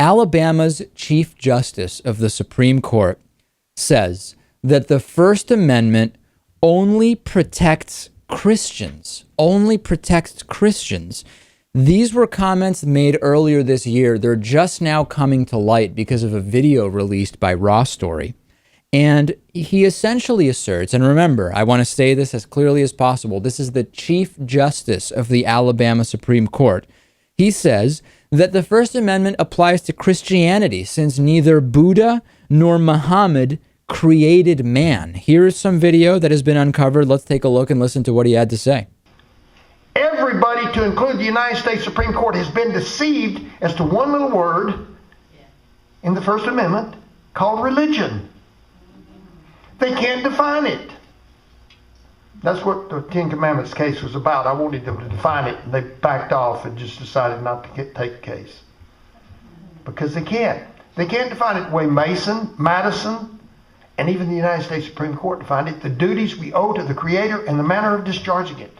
Alabama's Chief Justice of the Supreme Court says that the First Amendment only protects Christians. Only protects Christians. These were comments made earlier this year. They're just now coming to light because of a video released by Raw Story. And he essentially asserts, and remember, I want to say this as clearly as possible, this is the Chief Justice of the Alabama Supreme Court. He says that the First Amendment applies to Christianity since neither Buddha nor Muhammad created man. Here's some video that has been uncovered. Let's take a look and listen to what he had to say. Everybody, to include the United States Supreme Court, has been deceived as to one little word in the First Amendment called religion. They can't define it. That's what the Ten Commandments case was about. I wanted them to define it, and they backed off and just decided not to take the case. Because they can't. They can't define it the way Madison, and even the United States Supreme Court defined it, the duties we owe to the Creator and the manner of discharging it.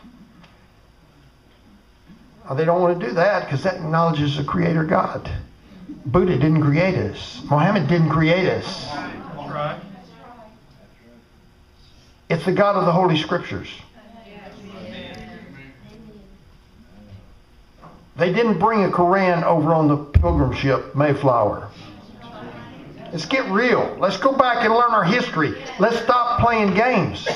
They don't want to do that because that acknowledges the Creator God. Buddha didn't create us. Muhammad didn't create us. That's right. It's the God of the Holy Scriptures. They didn't bring a Koran over on the pilgrim ship Mayflower. Let's get real. Let's go back and learn our history. Let's stop playing games.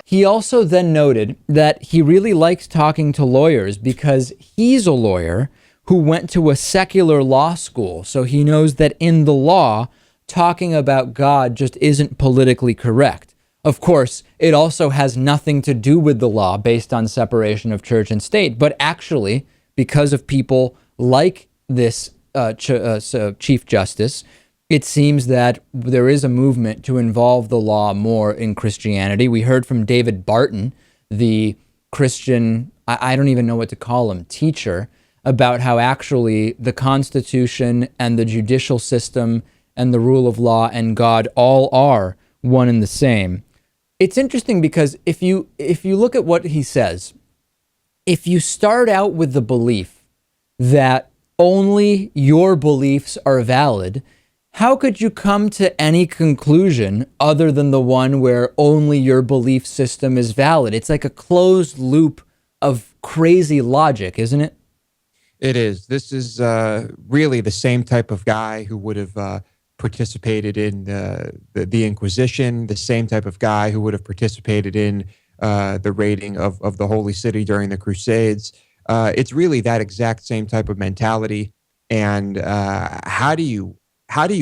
He also then noted that he really likes talking to lawyers because he's a lawyer who went to a secular law school. So he knows that in the law, talking about God just isn't politically correct. Of course, it also has nothing to do with the law based on separation of church and state. But actually, because of people like this Chief Justice, it seems that there is a movement to involve the law more in Christianity. We heard from David Barton, the Christian, I don't even know what to call him, teacher, about how actually the Constitution and the judicial system and the rule of law and God all are one and the same. It's interesting because if you look at what he says, if you start out with the belief that only your beliefs are valid, how could you come to any conclusion other than the one where only your belief system is valid? It's like a closed loop of crazy logic, isn't it? It is. This is really the same type of guy who would have participated in the Inquisition, the same type of guy who would have participated in the raiding of the Holy City during the Crusades. It's really that exact same type of mentality. And how do you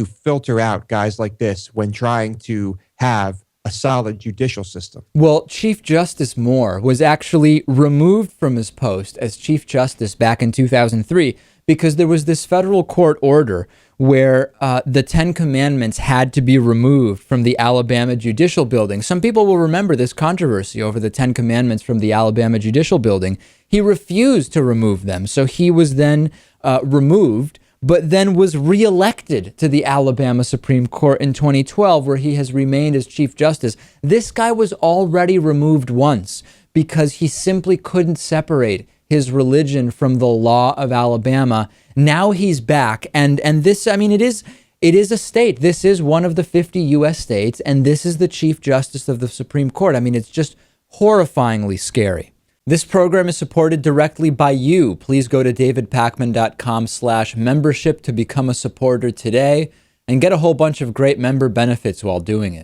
filter out guys like this when trying to have a solid judicial system? Well, Chief Justice Moore was actually removed from his post as Chief Justice back in 2003 because there was this federal court order where the Ten Commandments had to be removed from the Alabama Judicial Building. Some people will remember this controversy over the Ten Commandments from the Alabama Judicial Building. He refused to remove them, so he was then removed, but then was reelected to the Alabama Supreme Court in 2012, where he has remained as Chief Justice. This guy was already removed once because he simply couldn't separate his religion from the law of Alabama. Now he's back, and this, I mean, it is a state. This is one of the 50 U.S. states, and this is the Chief Justice of the Supreme Court. I mean, it's just horrifyingly scary. This program is supported directly by you. Please go to davidpakman.com/membership to become a supporter today and get a whole bunch of great member benefits while doing it.